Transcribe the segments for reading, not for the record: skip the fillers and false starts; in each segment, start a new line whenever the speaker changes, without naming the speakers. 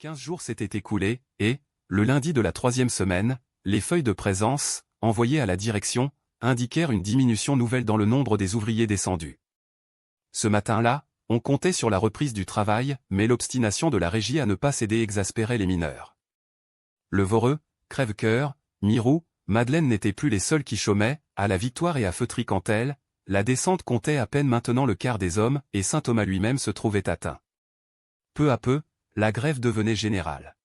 15 jours s'étaient écoulés, et, le lundi de la 3e semaine, les feuilles de présence, envoyées à la direction, indiquèrent une diminution nouvelle dans le nombre des ouvriers descendus. Ce matin-là, on comptait sur la reprise du travail, mais l'obstination de la régie à ne pas céder exaspérait les mineurs. Le Voreux, Crèvecoeur, Mirou, Madeleine n'étaient plus les seuls qui chômaient, à la Victoire et à Feutry-Cantel, la descente comptait à peine maintenant le quart des hommes, et Saint-Thomas lui-même se trouvait atteint. Peu à peu, la grève devenait générale.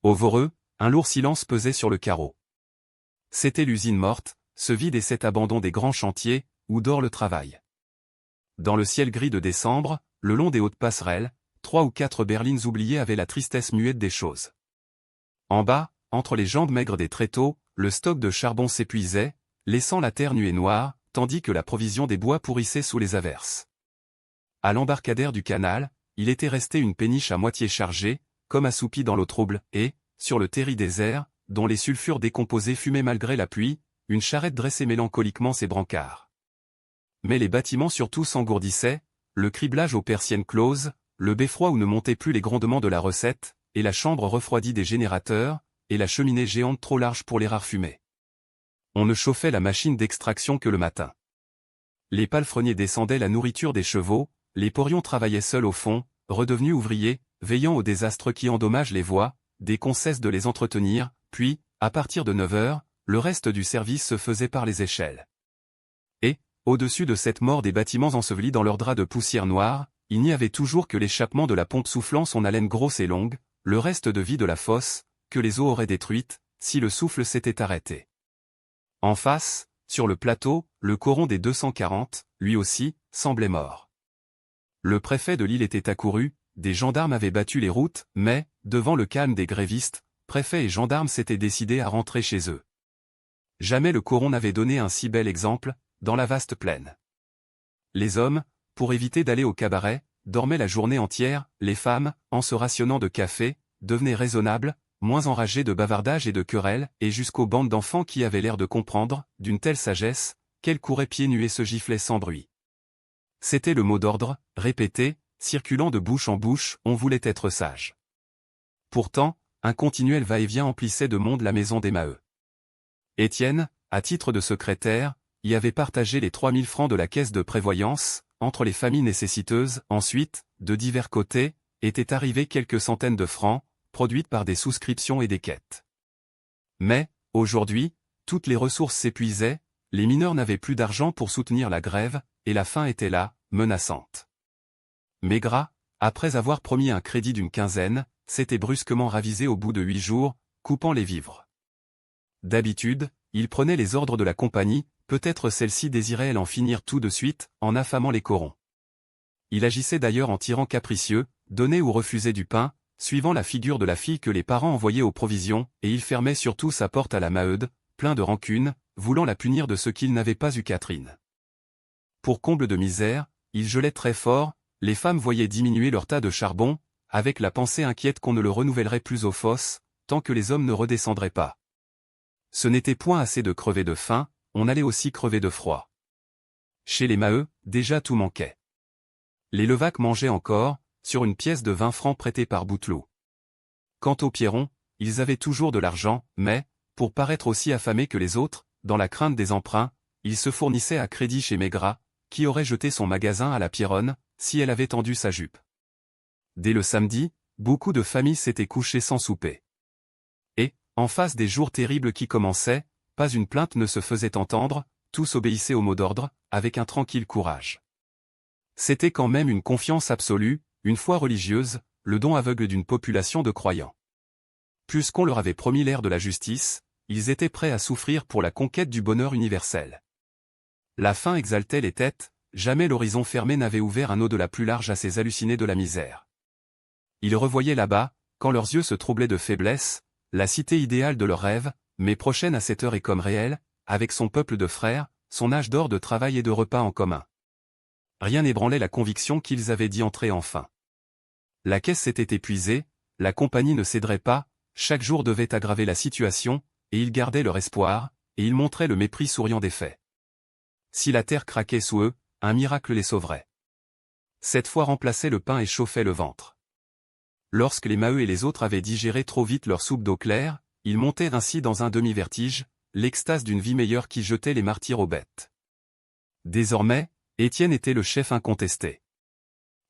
Au Voreux, un lourd silence pesait sur le carreau. C'était l'usine morte, ce vide et cet abandon des grands chantiers, où dort le travail. Dans le ciel gris de décembre, le long des hautes passerelles, 3 ou 4 berlines oubliées avaient la tristesse muette des choses. En bas, entre les jambes maigres des tréteaux, le stock de charbon s'épuisait, laissant la terre nue et noire, tandis que la provision des bois pourrissait sous les averses. À l'embarcadère du canal, il était resté une péniche à moitié chargée, comme assoupie dans l'eau trouble, et, sur le terri désert, dont les sulfures décomposés fumaient malgré la pluie, une charrette dressait mélancoliquement ses brancards. Mais les bâtiments surtout s'engourdissaient, le criblage aux persiennes closes, le beffroi où ne montaient plus les grondements de la recette, et la chambre refroidie des générateurs, et la cheminée géante trop large pour les rares fumées. On ne chauffait la machine d'extraction que le matin. Les palefreniers descendaient la nourriture des chevaux, les porions travaillaient seuls au fond, redevenus ouvriers, veillant aux désastres qui endommagent les voies, dès qu'on cesse de les entretenir, puis, à partir de 9 heures, le reste du service se faisait par les échelles. Et, au-dessus de cette mort des bâtiments ensevelis dans leurs draps de poussière noire, il n'y avait toujours que l'échappement de la pompe soufflant son haleine grosse et longue, le reste de vie de la fosse, que les eaux auraient détruite, si le souffle s'était arrêté. En face, sur le plateau, le coron des 240, lui aussi, semblait mort. Le préfet de l'île était accouru, des gendarmes avaient battu les routes, mais, devant le calme des grévistes, préfet et gendarmes s'étaient décidés à rentrer chez eux. Jamais le coron n'avait donné un si bel exemple, dans la vaste plaine. Les hommes, pour éviter d'aller au cabaret, dormaient la journée entière, les femmes, en se rationnant de café, devenaient raisonnables, moins enragées de bavardage et de querelles, et jusqu'aux bandes d'enfants qui avaient l'air de comprendre, d'une telle sagesse, qu'elles couraient pieds nus et se giflaient sans bruit. C'était le mot d'ordre, répété, circulant de bouche en bouche, on voulait être sage. Pourtant, un continuel va-et-vient emplissait de monde la maison des Maheu. Étienne, à titre de secrétaire, y avait partagé les 3000 francs de la caisse de prévoyance, entre les familles nécessiteuses. Ensuite, de divers côtés, étaient arrivés quelques centaines de francs, produites par des souscriptions et des quêtes. Mais, aujourd'hui, toutes les ressources s'épuisaient, les mineurs n'avaient plus d'argent pour soutenir la grève, et la faim était là, menaçante. Maigrat, après avoir promis un crédit d'une quinzaine, s'était brusquement ravisé au bout de 8 jours, coupant les vivres. D'habitude, il prenait les ordres de la compagnie, peut-être celle-ci désirait-elle en finir tout de suite, en affamant les corons. Il agissait d'ailleurs en tyran capricieux, donnait ou refusait du pain, suivant la figure de la fille que les parents envoyaient aux provisions, et il fermait surtout sa porte à la Maheude, plein de rancune, voulant la punir de ce qu'il n'avait pas eu Catherine. Pour comble de misère, il gelait très fort, les femmes voyaient diminuer leur tas de charbon, avec la pensée inquiète qu'on ne le renouvellerait plus aux fosses, tant que les hommes ne redescendraient pas. Ce n'était point assez de crever de faim, on allait aussi crever de froid. Chez les Maheu, déjà tout manquait. Les Levaque mangeaient encore, sur une pièce de 20 francs prêtée par Bouteloup. Quant aux Pierron, ils avaient toujours de l'argent, mais, pour paraître aussi affamés que les autres, dans la crainte des emprunts, ils se fournissaient à crédit chez Maigrat, qui aurait jeté son magasin à la Pierronne, si elle avait tendu sa jupe. Dès le samedi, beaucoup de familles s'étaient couchées sans souper. Et, en face des jours terribles qui commençaient, pas une plainte ne se faisait entendre, tous obéissaient au mot d'ordre, avec un tranquille courage. C'était quand même une confiance absolue, une foi religieuse, le don aveugle d'une population de croyants. Puisqu'on leur avait promis l'ère de la justice, ils étaient prêts à souffrir pour la conquête du bonheur universel. La faim exaltait les têtes, jamais l'horizon fermé n'avait ouvert un au-delà plus large à ces hallucinés de la misère. Ils revoyaient là-bas, quand leurs yeux se troublaient de faiblesse, la cité idéale de leurs rêves, mais prochaine à cette heure et comme réelle, avec son peuple de frères, son âge d'or de travail et de repas en commun. Rien n'ébranlait la conviction qu'ils avaient d'y entrer enfin. La caisse s'était épuisée, la compagnie ne céderait pas, chaque jour devait aggraver la situation, et ils gardaient leur espoir, et ils montraient le mépris souriant des faits. Si la terre craquait sous eux, un miracle les sauverait. Cette foi remplaçait le pain et chauffait le ventre. lorsque les Maheu et les autres avaient digéré trop vite leur soupe d'eau claire, ils montaient ainsi dans un demi-vertige, l'extase d'une vie meilleure qui jetait les martyrs aux bêtes. Désormais, Étienne était le chef incontesté.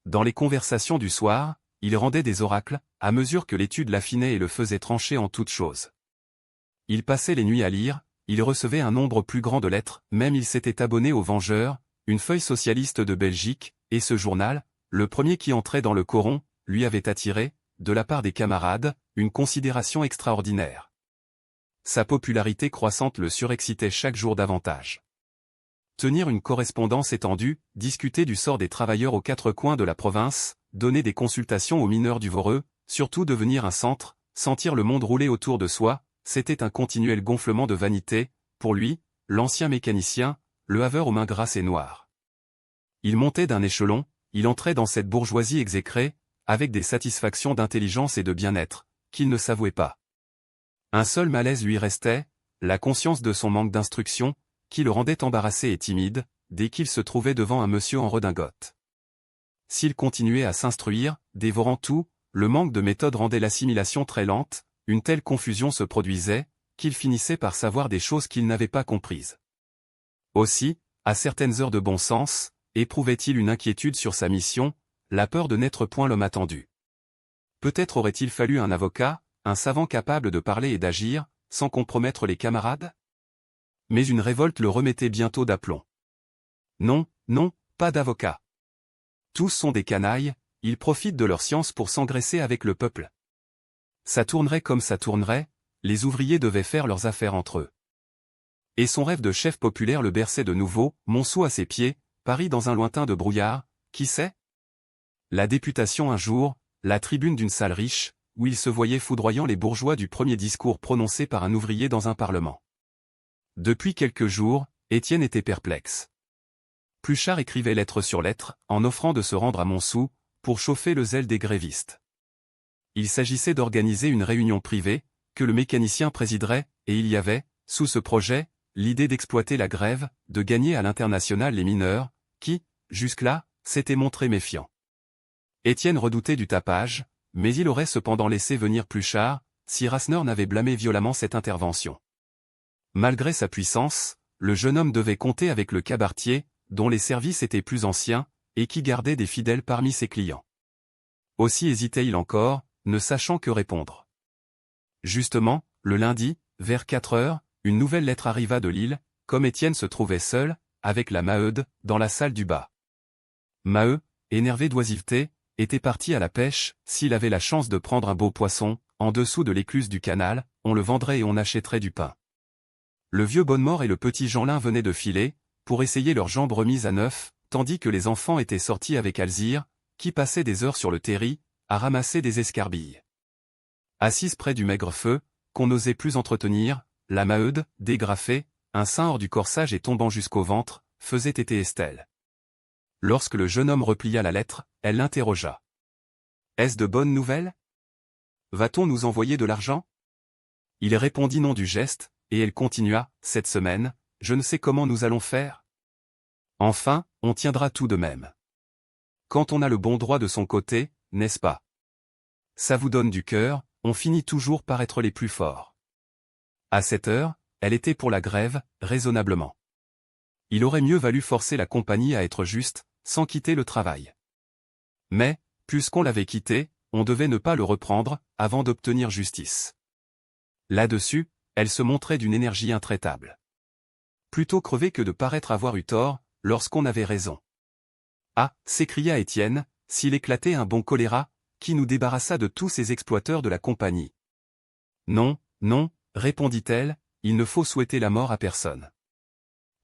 Dans les conversations du soir, il rendait des oracles, à mesure que l'étude l'affinait et le faisait trancher en toutes choses. Il passait les nuits à lire, il recevait un nombre plus grand de lettres, même il s'était abonné au Vengeur, une feuille socialiste de Belgique, et ce journal, le premier qui entrait dans le coron, lui avait attiré, de la part des camarades, une considération extraordinaire. Sa popularité croissante le surexcitait chaque jour davantage. Tenir une correspondance étendue, discuter du sort des travailleurs aux quatre coins de la province, donner des consultations aux mineurs du Voreux, surtout devenir un centre, sentir le monde rouler autour de soi, c'était un continuel gonflement de vanité, pour lui, l'ancien mécanicien, le haveur aux mains grasses et noires. Il montait d'un échelon, il entrait dans cette bourgeoisie exécrée, avec des satisfactions d'intelligence et de bien-être, qu'il ne s'avouait pas. Un seul malaise lui restait, la conscience de son manque d'instruction, qui le rendait embarrassé et timide, dès qu'il se trouvait devant un monsieur en redingote. S'il continuait à s'instruire, dévorant tout, le manque de méthode rendait l'assimilation très lente, une telle confusion se produisait, qu'il finissait par savoir des choses qu'il n'avait pas comprises. Aussi, à certaines heures de bon sens, éprouvait-il une inquiétude sur sa mission, la peur de n'être point l'homme attendu. Peut-être aurait-il fallu un avocat, un savant capable de parler et d'agir, sans compromettre les camarades? Mais une révolte le remettait bientôt d'aplomb. Non, non, pas d'avocat. Tous sont des canailles, ils profitent de leur science pour s'engraisser avec le peuple. Ça tournerait comme ça tournerait, les ouvriers devaient faire leurs affaires entre eux. Et son rêve de chef populaire le berçait de nouveau, Monceau à ses pieds, Paris dans un lointain de brouillard, qui sait? La députation un jour, la tribune d'une salle riche, où il se voyait foudroyant les bourgeois du premier discours prononcé par un ouvrier dans un parlement. Depuis quelques jours, Étienne était perplexe. Pluchart écrivait lettre sur lettre, en offrant de se rendre à Montsou, pour chauffer le zèle des grévistes. Il s'agissait d'organiser une réunion privée, que le mécanicien présiderait, et il y avait, sous ce projet, l'idée d'exploiter la grève, de gagner à l'international les mineurs, qui, jusque-là, s'étaient montrés méfiants. Étienne redoutait du tapage, mais il aurait cependant laissé venir Pluchart, si Rasseneur n'avait blâmé violemment cette intervention. Malgré sa puissance, le jeune homme devait compter avec le cabaretier, dont les services étaient plus anciens, et qui gardait des fidèles parmi ses clients. Aussi hésitait-il encore, ne sachant que répondre. Justement, le lundi, vers 4 heures, une nouvelle lettre arriva de Lille, comme Étienne se trouvait seul, avec la Maheude, dans la salle du bas. Maheu, énervé d'oisiveté, était parti à la pêche, s'il avait la chance de prendre un beau poisson, en dessous de l'écluse du canal, on le vendrait et on achèterait du pain. Le vieux Bonnemort et le petit Jeanlin venaient de filer, pour essayer leurs jambes remises à neuf, tandis que les enfants étaient sortis avec Alzire, qui passait des heures sur le terri, à ramasser des escarbilles. Assise près du maigre feu, qu'on n'osait plus entretenir, la Maheude, dégrafée, un sein hors du corsage et tombant jusqu'au ventre, faisait téter Estelle. Lorsque le jeune homme replia la lettre, elle l'interrogea. « Est-ce de bonnes nouvelles? Va-t-on nous envoyer de l'argent ?» Il répondit non du geste, et elle continua, « Cette semaine, je ne sais comment nous allons faire. Enfin, on tiendra tout de même. Quand on a le bon droit de son côté, n'est-ce pas? Ça vous donne du cœur, on finit toujours par être les plus forts. » À cette heure, elle était pour la grève, raisonnablement. Il aurait mieux valu forcer la compagnie à être juste, sans quitter le travail. Mais, puisqu'on l'avait quitté, on devait ne pas le reprendre, avant d'obtenir justice. Là-dessus, elle se montrait d'une énergie intraitable. Plutôt crever que de paraître avoir eu tort, lorsqu'on avait raison. Ah, s'écria Étienne, s'il éclatait un bon choléra, qui nous débarrassa de tous ces exploiteurs de la compagnie. Non, non, répondit-elle, il ne faut souhaiter la mort à personne.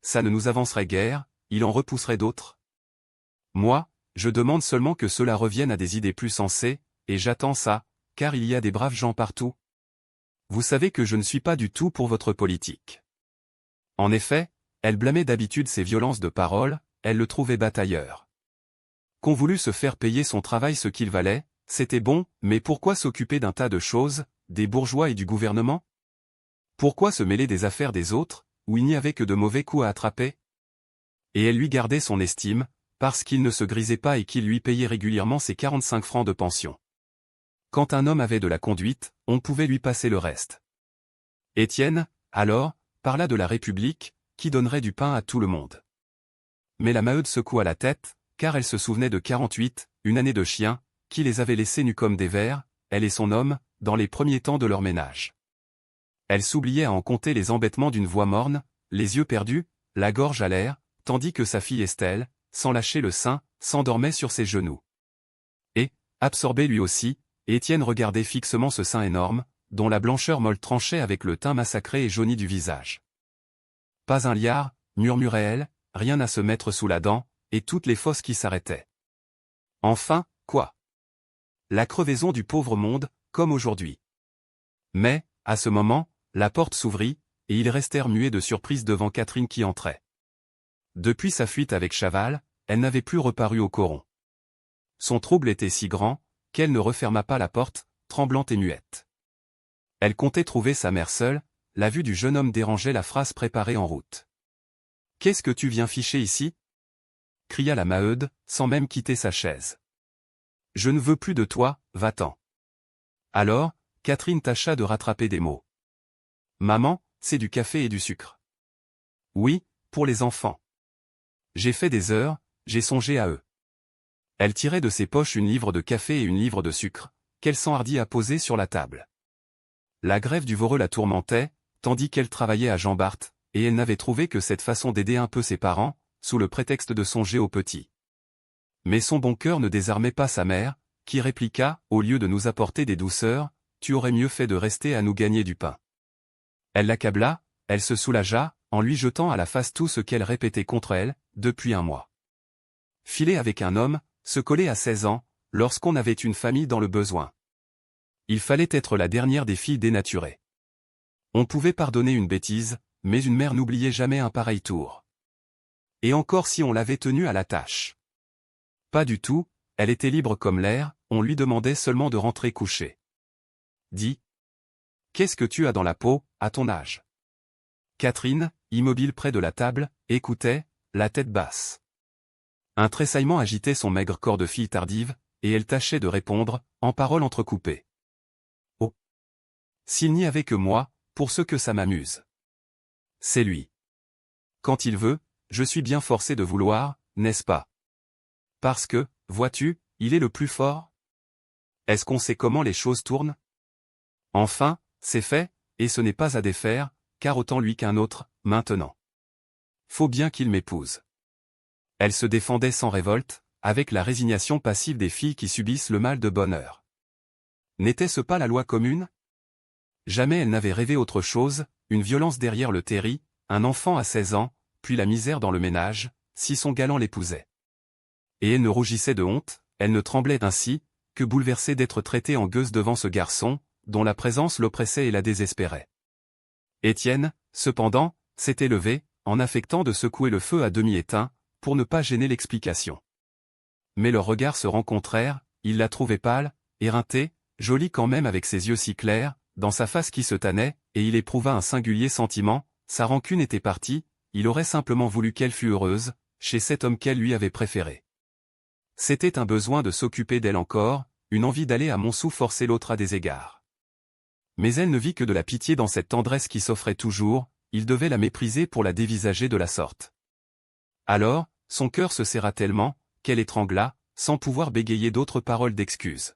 Ça ne nous avancerait guère, il en repousserait d'autres. Moi, je demande seulement que cela revienne à des idées plus sensées, et j'attends ça, car il y a des braves gens partout. Vous savez que je ne suis pas du tout pour votre politique. En effet, elle blâmait d'habitude ses violences de parole, elle le trouvait batailleur. Qu'on voulût se faire payer son travail ce qu'il valait, c'était bon, mais pourquoi s'occuper d'un tas de choses, des bourgeois et du gouvernement? Pourquoi se mêler des affaires des autres, où il n'y avait que de mauvais coups à attraper? Et elle lui gardait son estime, parce qu'il ne se grisait pas et qu'il lui payait régulièrement ses 45 francs de pension. Quand un homme avait de la conduite, on pouvait lui passer le reste. Étienne, alors, parla de la République, qui donnerait du pain à tout le monde. Mais la Maheude secoua la tête, car elle se souvenait de 48, une année de chien, qui les avait laissés nus comme des vers, elle et son homme, dans les premiers temps de leur ménage. Elle s'oubliait à en compter les embêtements d'une voix morne, les yeux perdus, la gorge à l'air, tandis que sa fille Estelle, sans lâcher le sein, s'endormait sur ses genoux. Et, absorbé lui aussi, Étienne regardait fixement ce sein énorme, dont la blancheur molle tranchait avec le teint massacré et jauni du visage. Pas un liard, murmurait-elle, rien à se mettre sous la dent, et toutes les fosses qui s'arrêtaient. Enfin, quoi? La crevaison du pauvre monde, comme aujourd'hui. Mais, à ce moment, la porte s'ouvrit, et ils restèrent muets de surprise devant Catherine qui entrait. Depuis sa fuite avec Chaval, elle n'avait plus reparu au coron. Son trouble était si grand, qu'elle ne referma pas la porte, tremblante et muette. Elle comptait trouver sa mère seule, la vue du jeune homme dérangeait la phrase préparée en route. « Qu'est-ce que tu viens ficher ici » cria la Maheude, sans même quitter sa chaise. « Je ne veux plus de toi, va-t'en. » Alors, Catherine tâcha de rattraper des mots. « Maman, c'est du café et du sucre. »« Oui, pour les enfants. »« J'ai fait des heures, j'ai songé à eux. » Elle tirait de ses poches une livre de café et une livre de sucre, qu'elle s'enhardit à poser sur la table. La grève du Voreux la tourmentait, tandis qu'elle travaillait à Jean Bart, et elle n'avait trouvé que cette façon d'aider un peu ses parents, sous le prétexte de songer aux petits. Mais son bon cœur ne désarmait pas sa mère, qui répliqua, au lieu de nous apporter des douceurs, tu aurais mieux fait de rester à nous gagner du pain. Elle l'accabla, elle se soulagea, en lui jetant à la face tout ce qu'elle répétait contre elle, depuis un mois. Filer avec un homme, se coller à 16 ans, lorsqu'on avait une famille dans le besoin. Il fallait être la dernière des filles dénaturées. On pouvait pardonner une bêtise, mais une mère n'oubliait jamais un pareil tour. Et encore si on l'avait tenue à la tâche. Pas du tout, elle était libre comme l'air, on lui demandait seulement de rentrer coucher. Dis. Qu'est-ce que tu as dans la peau, à ton âge? Catherine, immobile près de la table, écoutait, la tête basse. Un tressaillement agitait son maigre corps de fille tardive, et elle tâchait de répondre, en paroles entrecoupées. Oh! S'il n'y avait que moi, pour ce que ça m'amuse. C'est lui. Quand il veut, je suis bien forcé de vouloir, n'est-ce pas? Parce que, vois-tu, il est le plus fort? Est-ce qu'on sait comment les choses tournent? Enfin, c'est fait, et ce n'est pas à défaire, car autant lui qu'un autre, maintenant. Faut bien qu'il m'épouse. Elle se défendait sans révolte, avec la résignation passive des filles qui subissent le mal de bonne heure. N'était-ce pas la loi commune? Jamais elle n'avait rêvé autre chose, une violence derrière le terri, un enfant à 16 ans, puis la misère dans le ménage, si son galant l'épousait. Et elle ne rougissait de honte, elle ne tremblait ainsi, que bouleversée d'être traitée en gueuse devant ce garçon, dont la présence l'oppressait et la désespérait. Étienne, cependant, s'était levé, en affectant de secouer le feu à demi éteint, pour ne pas gêner l'explication. Mais leurs regards se rencontrèrent, il la trouvait pâle, éreintée, jolie quand même avec ses yeux si clairs, dans sa face qui se tannait, et il éprouva un singulier sentiment, sa rancune était partie, il aurait simplement voulu qu'elle fût heureuse, chez cet homme qu'elle lui avait préféré. C'était un besoin de s'occuper d'elle encore, une envie d'aller à Montsou forcer l'autre à des égards. Mais elle ne vit que de la pitié dans cette tendresse qui s'offrait toujours, il devait la mépriser pour la dévisager de la sorte. Alors, son cœur se serra tellement, qu'elle étrangla, sans pouvoir bégayer d'autres paroles d'excuse.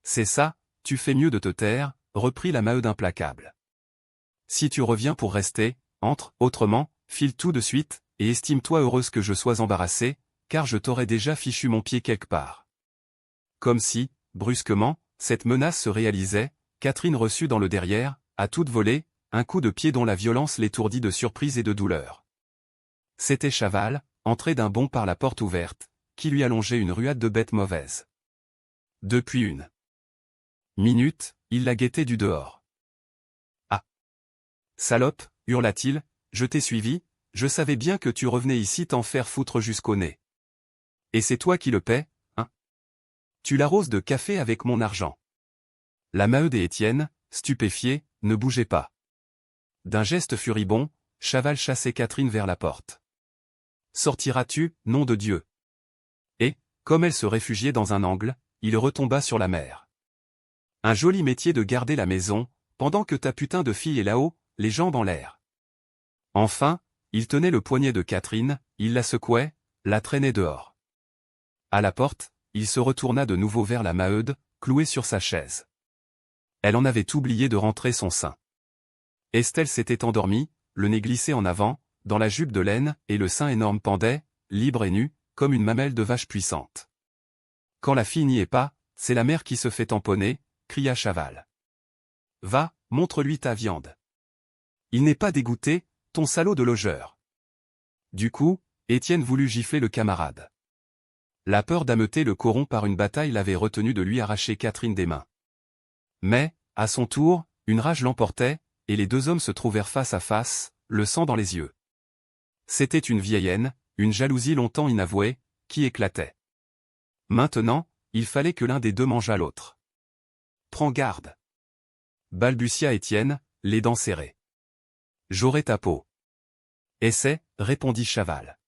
C'est ça, tu fais mieux de te taire, reprit la Maheude implacable. Si tu reviens pour rester, entre, autrement, file tout de suite, et estime-toi heureuse que je sois embarrassée, car je t'aurais déjà fichu mon pied quelque part. Comme si, brusquement, cette menace se réalisait, Catherine reçut dans le derrière, à toute volée, un coup de pied dont la violence l'étourdit de surprise et de douleur. C'était Chaval, entré d'un bond par la porte ouverte, qui lui allongeait une ruade de bêtes mauvaises. Depuis une minute, il la guettait du dehors. « Ah! Salope, hurla-t-il, je t'ai suivi, je savais bien que tu revenais ici t'en faire foutre jusqu'au nez. Et c'est toi qui le paies, hein? Tu l'arroses de café avec mon argent. » La Maheude et Étienne, stupéfiés, ne bougeaient pas. D'un geste furibond, Chaval chassait Catherine vers la porte. « Sortiras-tu, nom de Dieu ?» Et, comme elle se réfugiait dans un angle, il retomba sur la mère. Un joli métier de garder la maison, pendant que ta putain de fille est là-haut, les jambes en l'air. Enfin, il tenait le poignet de Catherine, il la secouait, la traînait dehors. À la porte, il se retourna de nouveau vers la Maheude, clouée sur sa chaise. Elle en avait oublié de rentrer son sein. Estelle s'était endormie, le nez glissé en avant, dans la jupe de laine, et le sein énorme pendait, libre et nu, comme une mamelle de vache puissante. Quand la fille n'y est pas, c'est la mère qui se fait tamponner, cria Chaval. Va, montre-lui ta viande. Il n'est pas dégoûté, ton salaud de logeur. Du coup, Étienne voulut gifler le camarade. La peur d'ameuter le coron par une bataille l'avait retenu de lui arracher Catherine des mains. Mais, à son tour, une rage l'emportait, et les deux hommes se trouvèrent face à face, le sang dans les yeux. C'était une vieille haine, une jalousie longtemps inavouée, qui éclatait. Maintenant, il fallait que l'un des deux mangeât l'autre. Prends garde. Balbutia Étienne, les dents serrées. J'aurai ta peau. Essaie, répondit Chaval.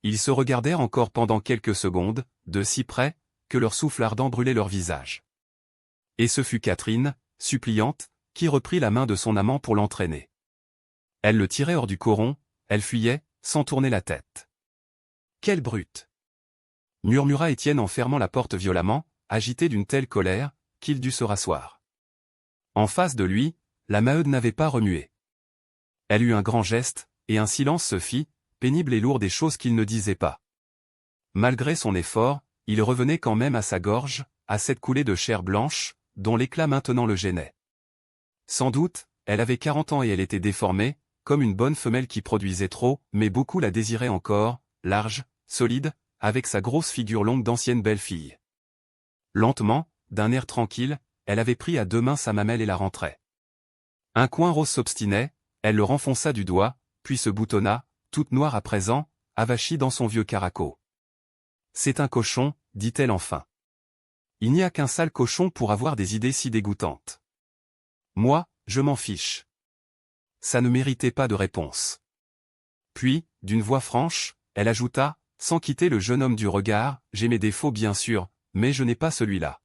Ils se regardèrent encore pendant quelques secondes, de si près, que leur souffle ardent brûlait leur visage. Et ce fut Catherine, suppliante, qui reprit la main de son amant pour l'entraîner. Elle le tirait hors du coron, elle fuyait, sans tourner la tête. Quelle brute! Murmura Étienne en fermant la porte violemment, agité d'une telle colère, qu'il dut se rasseoir. En face de lui, la Maheude n'avait pas remué. Elle eut un grand geste, et un silence se fit, pénible et lourd des choses qu'il ne disait pas. Malgré son effort, il revenait quand même à sa gorge, à cette coulée de chair blanche, dont l'éclat maintenant le gênait. Sans doute, elle avait 40 ans et elle était déformée, comme une bonne femelle qui produisait trop, mais beaucoup la désiraient encore, large, solide, avec sa grosse figure longue d'ancienne belle-fille. Lentement, d'un air tranquille, elle avait pris à deux mains sa mamelle et la rentrait. Un coin rose s'obstinait, elle le renfonça du doigt, puis se boutonna, toute noire à présent, avachie dans son vieux caraco. C'est un cochon, dit-elle enfin. Il n'y a qu'un sale cochon pour avoir des idées si dégoûtantes. Moi, je m'en fiche. Ça ne méritait pas de réponse. Puis, d'une voix franche, elle ajouta, sans quitter le jeune homme du regard, j'ai mes défauts bien sûr, mais je n'ai pas celui-là.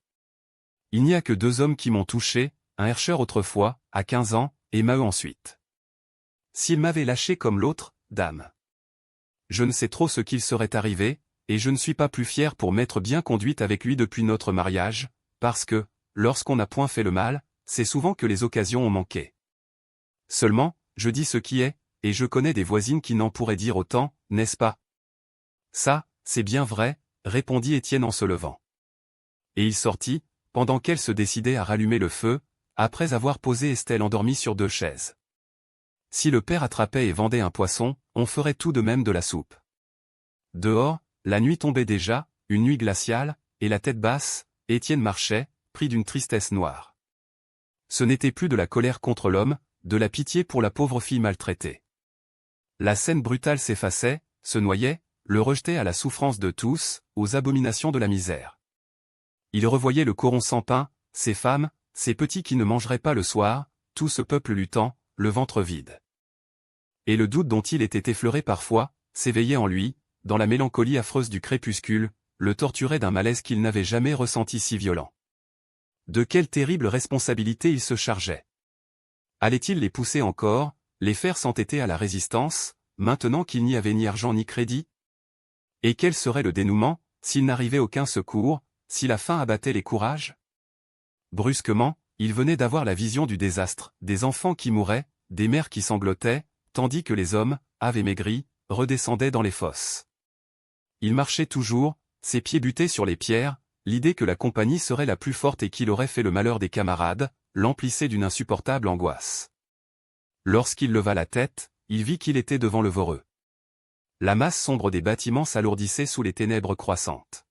Il n'y a que deux hommes qui m'ont touché, un herscheur autrefois, à 15 ans, et Maheu ensuite. S'il m'avait lâché comme l'autre, dame. Je ne sais trop ce qu'il serait arrivé, et je ne suis pas plus fier pour m'être bien conduite avec lui depuis notre mariage, parce que, lorsqu'on n'a point fait le mal, c'est souvent que les occasions ont manqué. Seulement, je dis ce qui est, et je connais des voisines qui n'en pourraient dire autant, n'est-ce pas? Ça, c'est bien vrai, répondit Étienne en se levant. Et il sortit, pendant qu'elle se décidait à rallumer le feu, après avoir posé Estelle endormie sur deux chaises. Si le père attrapait et vendait un poisson, on ferait tout de même de la soupe. Dehors, la nuit tombait déjà, une nuit glaciale, et la tête basse, Étienne marchait, pris d'une tristesse noire. Ce n'était plus de la colère contre l'homme, de la pitié pour la pauvre fille maltraitée. La scène brutale s'effaçait, se noyait, le rejetait à la souffrance de tous, aux abominations de la misère. Il revoyait le coron sans pain, ces femmes, ces petits qui ne mangeraient pas le soir, tout ce peuple luttant, le ventre vide. Et le doute dont il était effleuré parfois, s'éveillait en lui, dans la mélancolie affreuse du crépuscule, le torturait d'un malaise qu'il n'avait jamais ressenti si violent. De quelle terrible responsabilité il se chargeait? Allait-il les pousser encore, les faire s'entêter à la résistance, maintenant qu'il n'y avait ni argent ni crédit? Et quel serait le dénouement, s'il n'arrivait aucun secours, si la faim abattait les courages? Brusquement, il venait d'avoir la vision du désastre, des enfants qui mouraient, des mères qui sanglotaient, tandis que les hommes, avaient maigri, redescendaient dans les fosses. Il marchait toujours, ses pieds butés sur les pierres, l'idée que la compagnie serait la plus forte et qu'il aurait fait le malheur des camarades, l'emplissait d'une insupportable angoisse. Lorsqu'il leva la tête, il vit qu'il était devant le Voreux. La masse sombre des bâtiments s'alourdissait sous les ténèbres croissantes.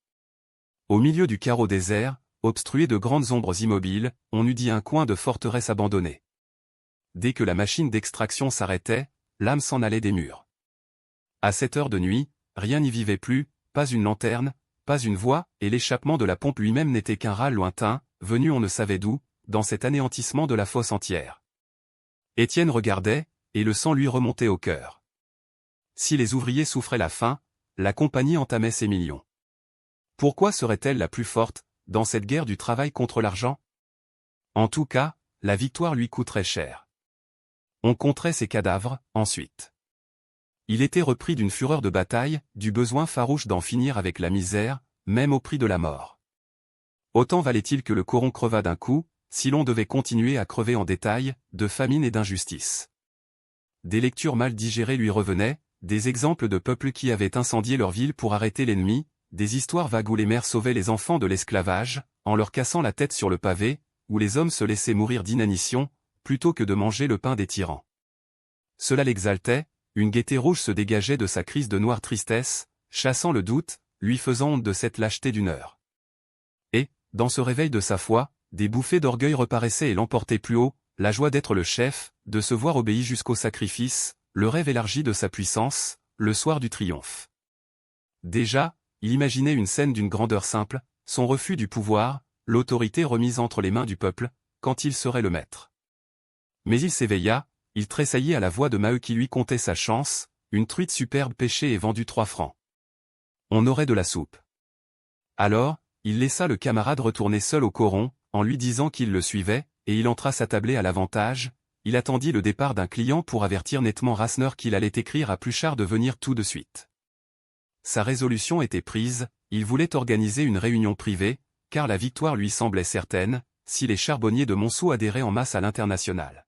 Au milieu du carreau désert, obstrué de grandes ombres immobiles, on eût dit un coin de forteresse abandonnée. Dès que la machine d'extraction s'arrêtait, l'âme s'en allait des murs. À cette heure de nuit, rien n'y vivait plus, pas une lanterne, pas une voix, et l'échappement de la pompe lui-même n'était qu'un râle lointain, venu on ne savait d'où, dans cet anéantissement de la fosse entière. Étienne regardait, et le sang lui remontait au cœur. Si les ouvriers souffraient la faim, la compagnie entamait ses millions. Pourquoi serait-elle la plus forte, dans cette guerre du travail contre l'argent? En tout cas, la victoire lui coûterait cher. On compterait ses cadavres, ensuite. Il était repris d'une fureur de bataille, du besoin farouche d'en finir avec la misère, même au prix de la mort. Autant valait-il que le coron crevât d'un coup, si l'on devait continuer à crever en détail, de famine et d'injustice. Des lectures mal digérées lui revenaient, des exemples de peuples qui avaient incendié leur ville pour arrêter l'ennemi, des histoires vagues où les mères sauvaient les enfants de l'esclavage, en leur cassant la tête sur le pavé, où les hommes se laissaient mourir d'inanition, plutôt que de manger le pain des tyrans. Cela l'exaltait, une gaieté rouge se dégageait de sa crise de noire tristesse, chassant le doute, lui faisant honte de cette lâcheté d'une heure. Et, dans ce réveil de sa foi, des bouffées d'orgueil reparaissaient et l'emportaient plus haut, la joie d'être le chef, de se voir obéi jusqu'au sacrifice, le rêve élargi de sa puissance, le soir du triomphe. Déjà, il imaginait une scène d'une grandeur simple, son refus du pouvoir, l'autorité remise entre les mains du peuple, quand il serait le maître. Mais il s'éveilla, il tressaillit à la voix de Maheu qui lui contait sa chance, une truite superbe pêchée et vendue 3 francs. On aurait de la soupe. Alors, il laissa le camarade retourner seul au coron, en lui disant qu'il le suivait, et il entra s'attabler à l'avantage. Il attendit le départ d'un client pour avertir nettement Rasseneur qu'il allait écrire à Pluchart de venir tout de suite. Sa résolution était prise, il voulait organiser une réunion privée, car la victoire lui semblait certaine, si les charbonniers de Montsou adhéraient en masse à l'Internationale.